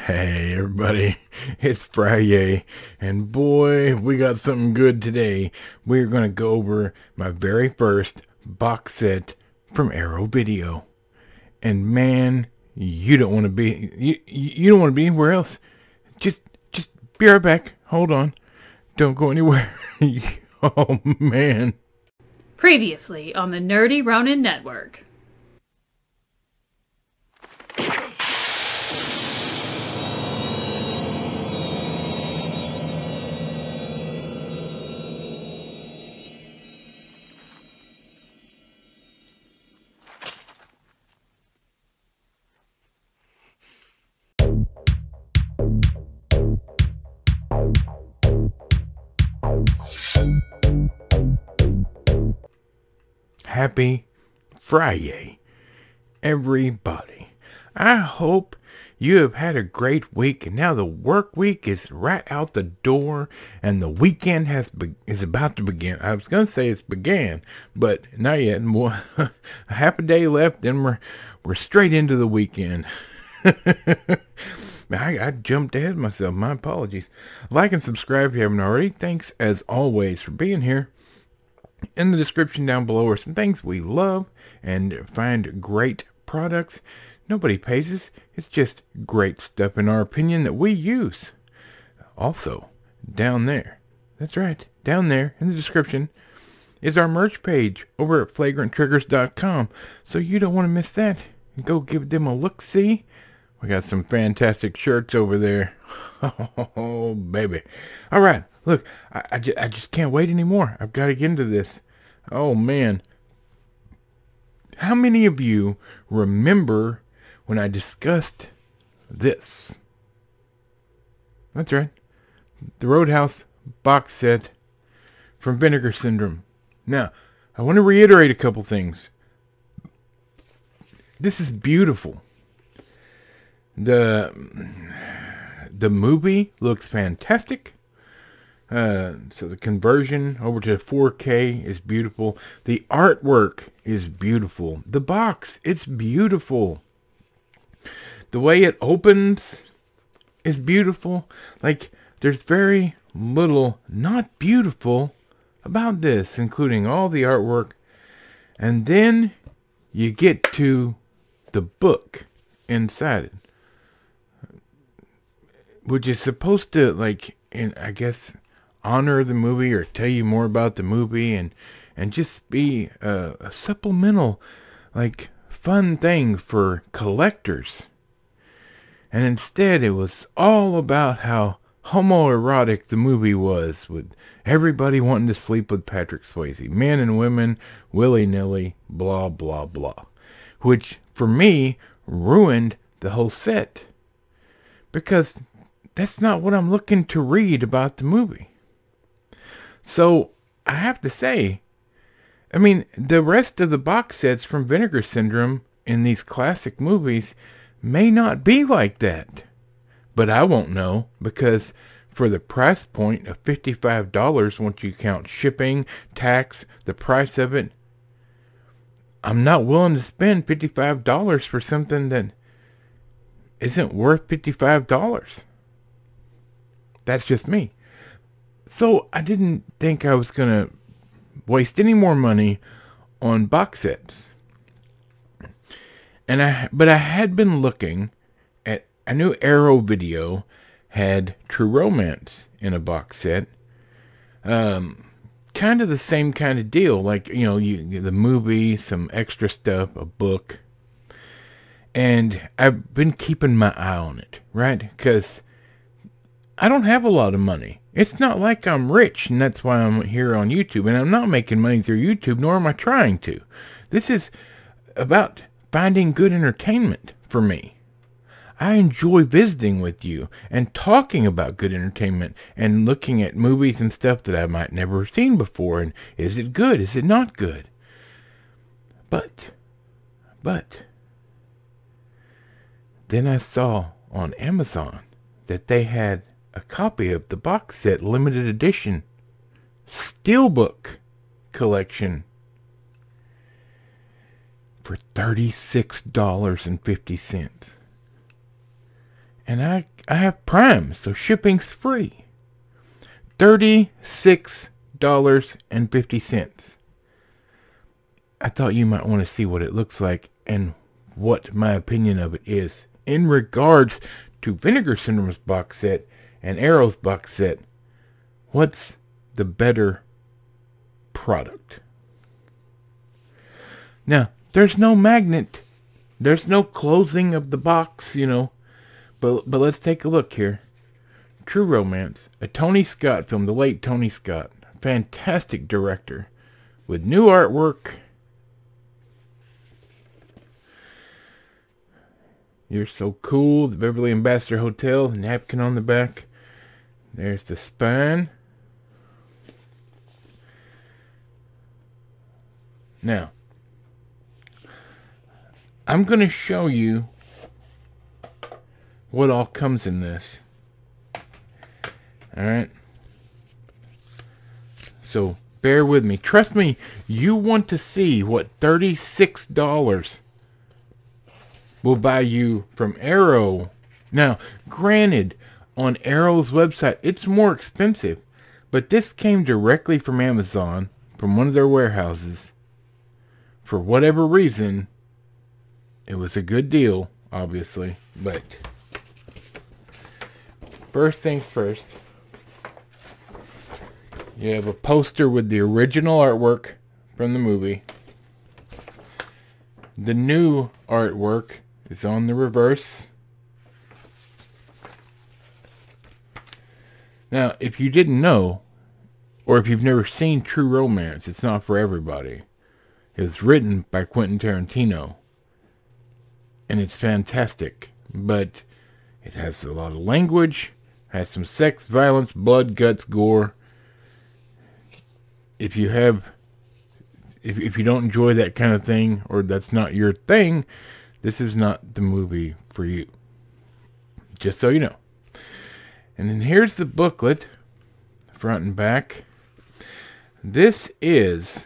Hey everybody, it's Friyay, and boy, we got something good today. We're going to go over my very first box set from Arrow Video. And man, you don't want to be, you don't want to be anywhere else. Just be right back. Hold on. Don't go anywhere. Oh man. Previously on the Nerdy Ronin Network. Happy Friday, everybody. I hope you have had a great week, and now the work week is right out the door, and the weekend is about to begin. I was going to say it's began, but not yet. More, half a day left, then we're straight into the weekend. I jumped ahead of myself. My apologies. Like and subscribe if you haven't already. Thanks, as always, for being here. In the description down below are some things we love and find great products. Nobody pays us. It's just great stuff in our opinion that we use. Also, down there, that's right, down there in the description is our merch page over at flagranttriggers.com. So you don't want to miss that. Go give them a look-see. We got some fantastic shirts over there. Oh, baby. All right. Look, I just can't wait anymore. I've got to get into this. Oh, man. How many of you remember when I discussed this? That's right. The Roadhouse box set from Vinegar Syndrome. Now, I want to reiterate a couple things. This is beautiful. The movie looks fantastic. So the conversion over to 4K is beautiful. The artwork is beautiful. The box, it's beautiful. The way it opens is beautiful. Like, there's very little not beautiful about this, including all the artwork. And then you get to the book inside it, which is supposed to, like, I guess, honor the movie or tell you more about the movie and just be a supplemental, like, fun thing for collectors. And instead it was all about how homoerotic the movie was, with everybody wanting to sleep with Patrick Swayze. Men and women, willy-nilly, blah, blah, blah. Which, for me, ruined the whole set. Because that's not what I'm looking to read about the movie. So, I have to say, I mean, the rest of the box sets from Vinegar Syndrome in these classic movies may not be like that. But I won't know, because for the price point of $55, once you count shipping, tax, the price of it, I'm not willing to spend $55 for something that isn't worth $55. That's just me. So I didn't think I was going to waste any more money on box sets. But I had been looking at, I knew Arrow Video had True Romance in a box set. Kind of the same kind of deal. Like, you know, the movie, some extra stuff, a book. And I've been keeping my eye on it, right? Because I don't have a lot of money. It's not like I'm rich, and that's why I'm here on YouTube. And I'm not making money through YouTube, nor am I trying to. This is about finding good entertainment for me. I enjoy visiting with you and talking about good entertainment and looking at movies and stuff that I might never have seen before. And is it good? Is it not good? But, then I saw on Amazon that they had a copy of the box set limited edition steelbook collection for $36.50. And I have Prime, so shipping's free. $36.50. I thought you might want to see what it looks like and what my opinion of it is in regards to Vinegar Syndrome's box set and Arrow's box set. What's the better product? Now, there's no magnet. There's no closing of the box, you know. But let's take a look here. True Romance, a Tony Scott film, the late Tony Scott. Fantastic director. With new artwork. You're So Cool, the Beverly Ambassador Hotel, napkin on the back. There's the spine. Now, I'm going to show you what all comes in this. Alright? So, bear with me. Trust me, you want to see what $36 will buy you from Arrow. Now, granted, on Arrow's website, it's more expensive. But this came directly from Amazon, from one of their warehouses. For whatever reason, it was a good deal, obviously. But first things first. You have a poster with the original artwork from the movie. The new artwork is on the reverse. Now, if you didn't know, or if you've never seen True Romance, it's not for everybody. It was written by Quentin Tarantino. And it's fantastic. But it has a lot of language, has some sex, violence, blood, guts, gore. If you don't enjoy that kind of thing, or that's not your thing, this is not the movie for you. Just so you know. And then here's the booklet, front and back. This is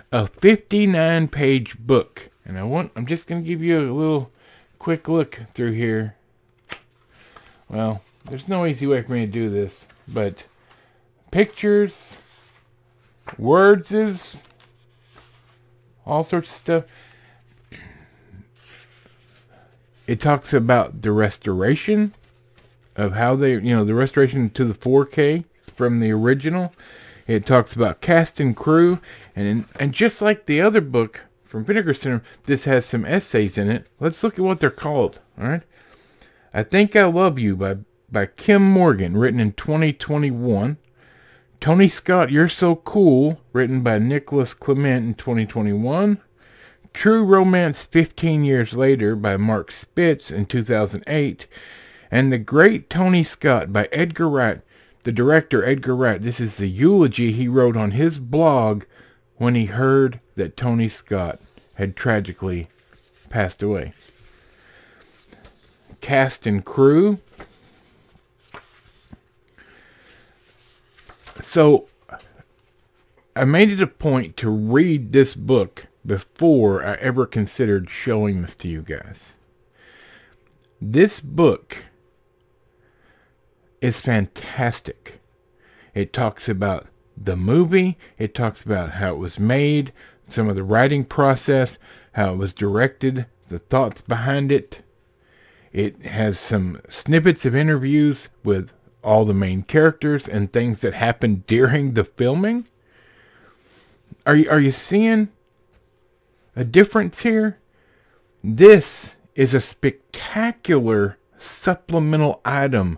a 59-page book. And I'm just going to give you a little quick look through here. Well, there's no easy way for me to do this, but pictures, words, all sorts of stuff. It talks about the restoration of how they, the restoration to the 4K from the original. It talks about cast and crew, and just like the other book from Vinegar Syndrome, this has some essays in it. Let's look at what they're called. All right, I Think I Love You by Kim Morgan, written in 2021. Tony Scott, You're So Cool, written by Nicholas Clement in 2021. True Romance 15 Years Later by Mark Spitz in 2008. And The Great Tony Scott by Edgar Wright, the director Edgar Wright. This is the eulogy he wrote on his blog when he heard that Tony Scott had tragically passed away. Cast and crew. So, I made it a point to read this book before I ever considered showing this to you guys. This book is fantastic. It talks about the movie. It talks about how it was made, some of the writing process, how it was directed, the thoughts behind it. It has some snippets of interviews with all the main characters and things that happened during the filming. Are you seeing a difference here? This is a spectacular supplemental item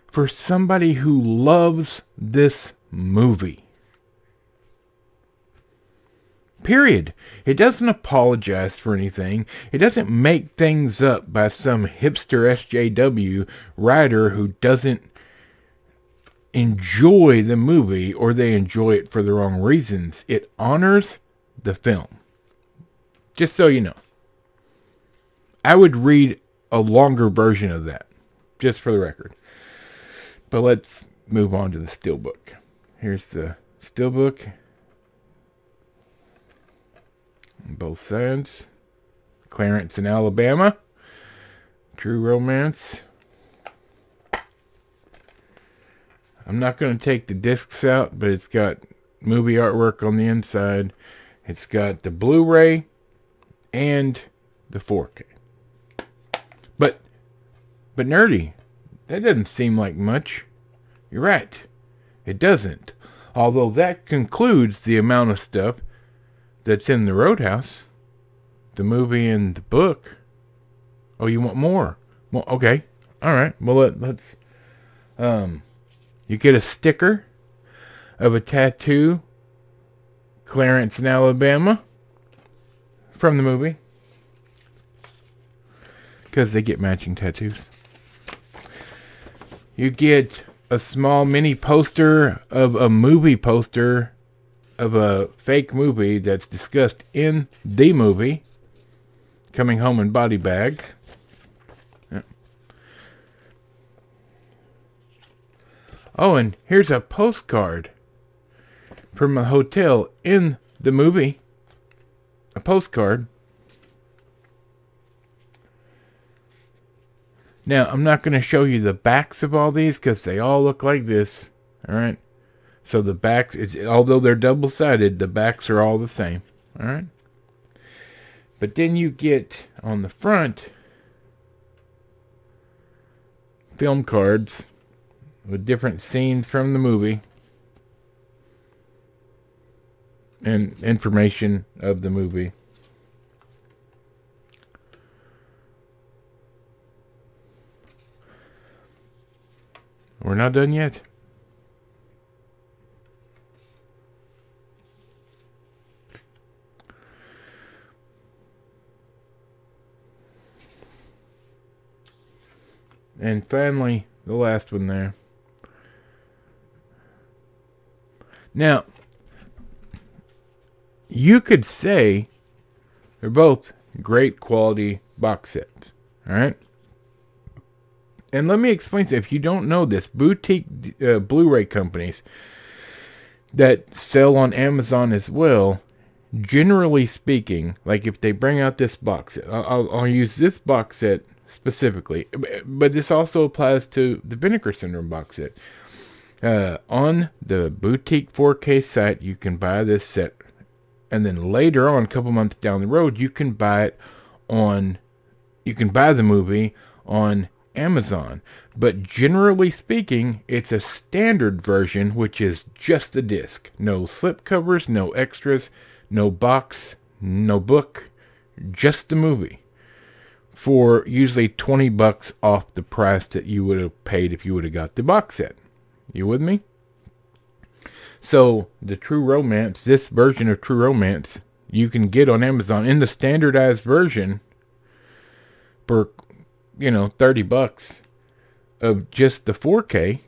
for somebody who loves this movie. Period. It doesn't apologize for anything. It doesn't make things up by some hipster SJW writer who doesn't enjoy the movie, or they enjoy it for the wrong reasons. It honors the film. Just so you know. I would read a longer version of that, just for the record. But let's move on to the steelbook. Here's the steelbook. On both sides. Clarence in Alabama. True Romance. I'm not going to take the discs out, but it's got movie artwork on the inside. It's got the Blu-ray and the 4K. But nerdy, that doesn't seem like much. You're right. It doesn't. Although that concludes the amount of stuff that's in the Roadhouse. The movie and the book. Oh, you want more? Well, okay. Alright. Well, let's... You get a sticker of a tattoo. Clarence in Alabama. From the movie. Because they get matching tattoos. You get a small mini poster of a movie poster of a fake movie that's discussed in the movie. Coming home in body bags. Yeah. Oh, and here's a postcard from a hotel in the movie. A postcard. Now, I'm not going to show you the backs of all these because they all look like this. Alright? So the backs, although they're double-sided, the backs are all the same. Alright? But then you get, on the front, film cards with different scenes from the movie. And information of the movie. We're not done yet. And finally, the last one there. Now, you could say they're both great quality box sets. Alright? And let me explain to you, if you don't know this, boutique Blu-ray companies that sell on Amazon as well, generally speaking, like if they bring out this box set, I'll use this box set specifically, but this also applies to the Vinegar Syndrome box set. On the boutique 4K site, you can buy this set, and then later on, a couple months down the road, you can buy the movie on Amazon. But generally speaking, it's a standard version, which is just the disc. No slip covers, no extras, no box, no book, just the movie. For usually $20 off the price that you would have paid if you would have got the box set. You with me? So, the True Romance, this version of True Romance, you can get on Amazon in the standardized version for, $30 of just the 4K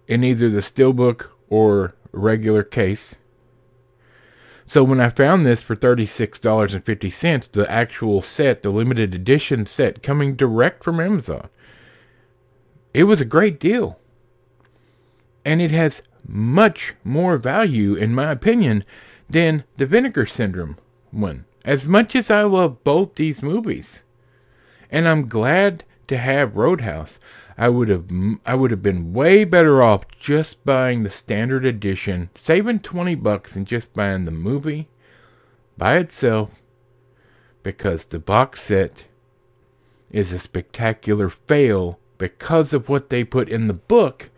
in either the steelbook or regular case. So when I found this for $36.50, the actual set, the limited edition set coming direct from Amazon, it was a great deal. And it has much more value, in my opinion, than the Vinegar Syndrome one. As much as I love both these movies, and I'm glad to have Roadhouse, I would have been way better off just buying the standard edition, saving $20 and just buying the movie by itself, because the box set is a spectacular fail because of what they put in the book,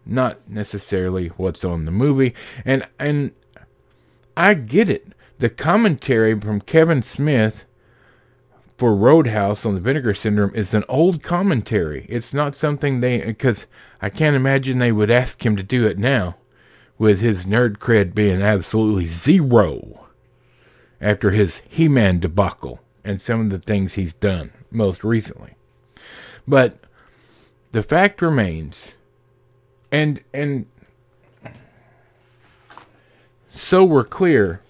not necessarily what's on the movie. And I get it. The commentary from Kevin Smith for Roadhouse on the Vinegar Syndrome is an old commentary. It's not something because I can't imagine they would ask him to do it now, with his nerd cred being absolutely zero after his He-Man debacle and some of the things he's done most recently. But the fact remains, and so we're clear,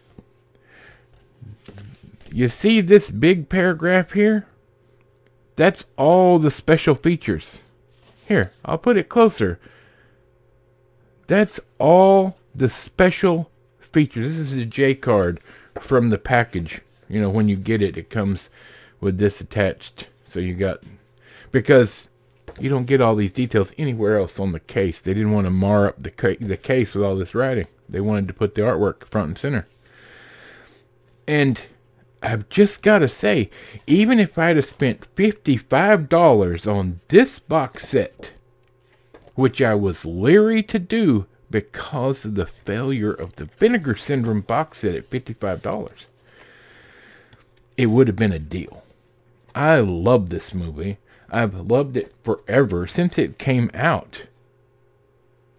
you see this big paragraph here? That's all the special features. Here, I'll put it closer. That's all the special features. This is a J card from the package. When you get it, it comes with this attached So you got, because you don't get all these details anywhere else on the case. They didn't want to mar up the case with all this writing. They wanted to put the artwork front and center. And I've just got to say, even if I'd have spent $55 on this box set, which I was leery to do because of the failure of the Vinegar Syndrome box set at $55, it would have been a deal. I love this movie. I've loved it forever since it came out.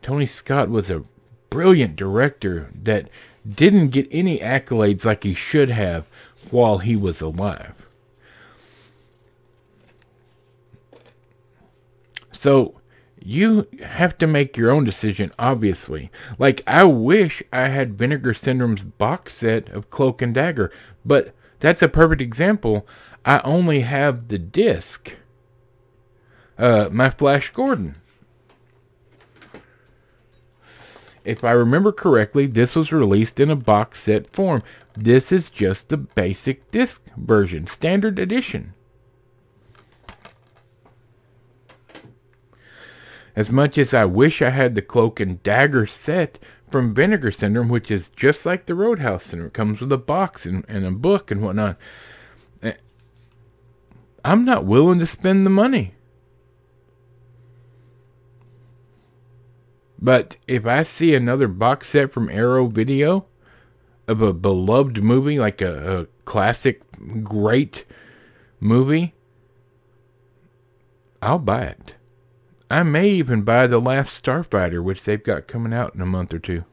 Tony Scott was a brilliant director that didn't get any accolades like he should have while he was alive. So you have to make your own decision, obviously. Like, I wish I had Vinegar Syndrome's box set of Cloak and Dagger, but that's a perfect example. I only have the disc. My Flash Gordon. If I remember correctly, this was released in a box set form. This is just the basic disc version, standard edition. As much as I wish I had the Cloak and Dagger set from Vinegar Syndrome, which is just like the Roadhouse Syndrome. It comes with a box and a book and whatnot. I'm not willing to spend the money. But if I see another box set from Arrow Video of a beloved movie, like a classic, great movie, I'll buy it. I may even buy The Last Starfighter, which they've got coming out in a month or two,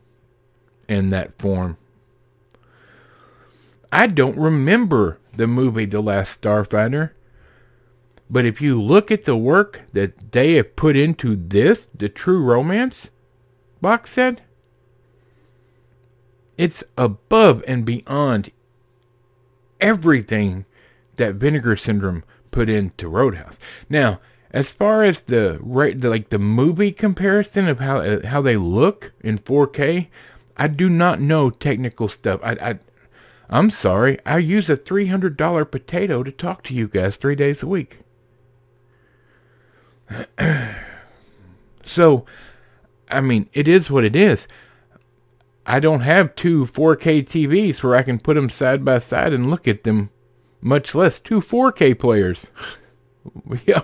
in that form. I don't remember the movie The Last Starfighter, but if you look at the work that they have put into this, the True Romance box set, it's above and beyond everything that Vinegar Syndrome put into Roadhouse. Now, as far as the movie comparison of how they look in 4K, I do not know technical stuff. I'm sorry. I use a $300 potato to talk to you guys 3 days a week. So, I mean, it is what it is. I don't have two 4K TVs where I can put them side by side and look at them, much less two 4K players. Yeah.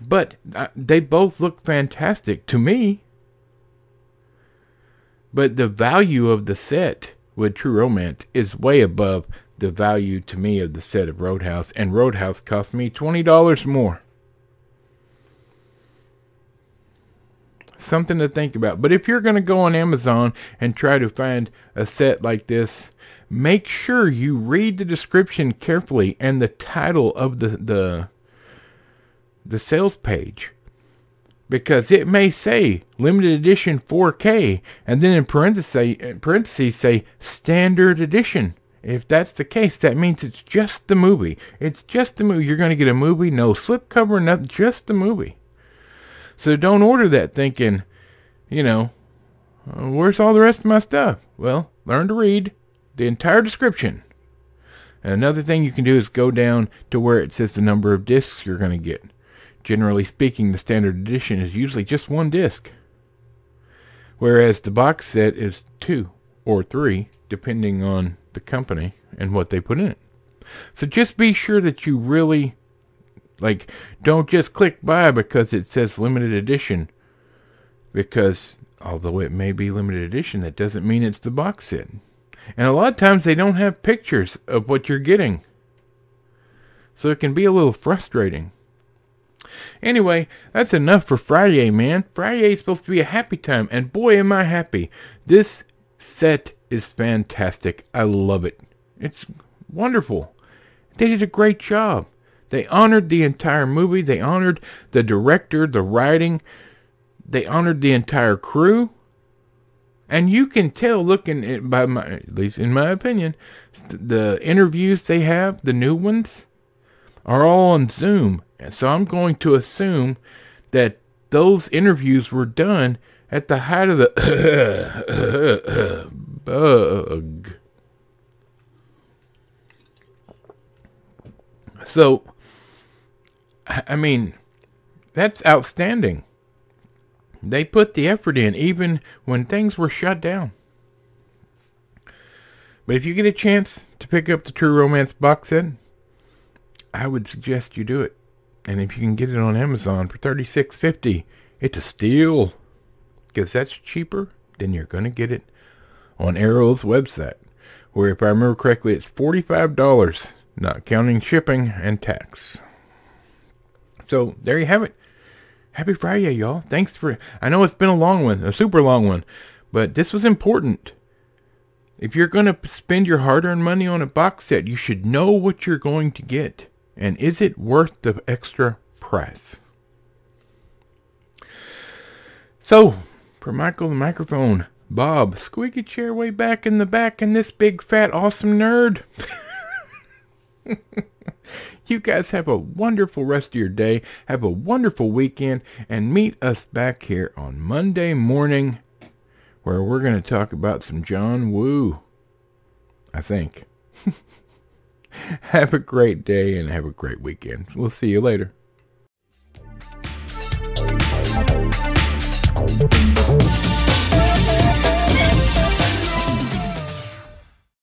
But they both look fantastic to me. But the value of the set with True Romance is way above the value to me of the set of Roadhouse. And Roadhouse cost me $20 more. Something to think about. But if you're going to go on Amazon and try to find a set like this, make sure you read the description carefully and the title of the sales page, because it may say limited edition 4K and then in parentheses say standard edition. If that's the case, that means it's just the movie. It's just the movie. You're going to get a movie, no slipcover, nothing, just the movie. So don't order that thinking, where's all the rest of my stuff? Well, learn to read the entire description. And another thing you can do is go down to where it says the number of discs you're going to get. Generally speaking, the standard edition is usually just one disc, whereas the box set is 2 or 3, depending on the company and what they put in it. So just be sure that you really, don't just click buy because it says limited edition, because although it may be limited edition, that doesn't mean it's the box set. And a lot of times they don't have pictures of what you're getting, so it can be a little frustrating. Anyway, that's enough for Friyay, man. Friyay is supposed to be a happy time, and boy am I happy. This set is fantastic. I love it. It's wonderful. They did a great job. They honored the entire movie. They honored the director, the writing. They honored the entire crew. And you can tell, looking at, at least in my opinion, the interviews they have, the new ones, are all on Zoom. And so I'm going to assume that those interviews were done at the height of the bug. So I mean, that's outstanding. They put the effort in even when things were shut down. But if you get a chance to pick up the True Romance box set, I would suggest you do it. And if you can get it on Amazon for $36.50, it's a steal. Because that's cheaper than you're going to get it on Arrow's website. Where, if I remember correctly, it's $45, not counting shipping and tax. So, there you have it. Happy Friday, y'all. Thanks for... I know it's been a long one, a super long one. But this was important. If you're going to spend your hard-earned money on a box set, you should know what you're going to get. And is it worth the extra price? So, for Michael the microphone, Bob, squeaky chair way back in the back, and this big fat awesome nerd. You guys have a wonderful rest of your day. Have a wonderful weekend. And meet us back here on Monday morning, where we're going to talk about some John Woo. I think. Have a great day and have a great weekend. We'll see you later.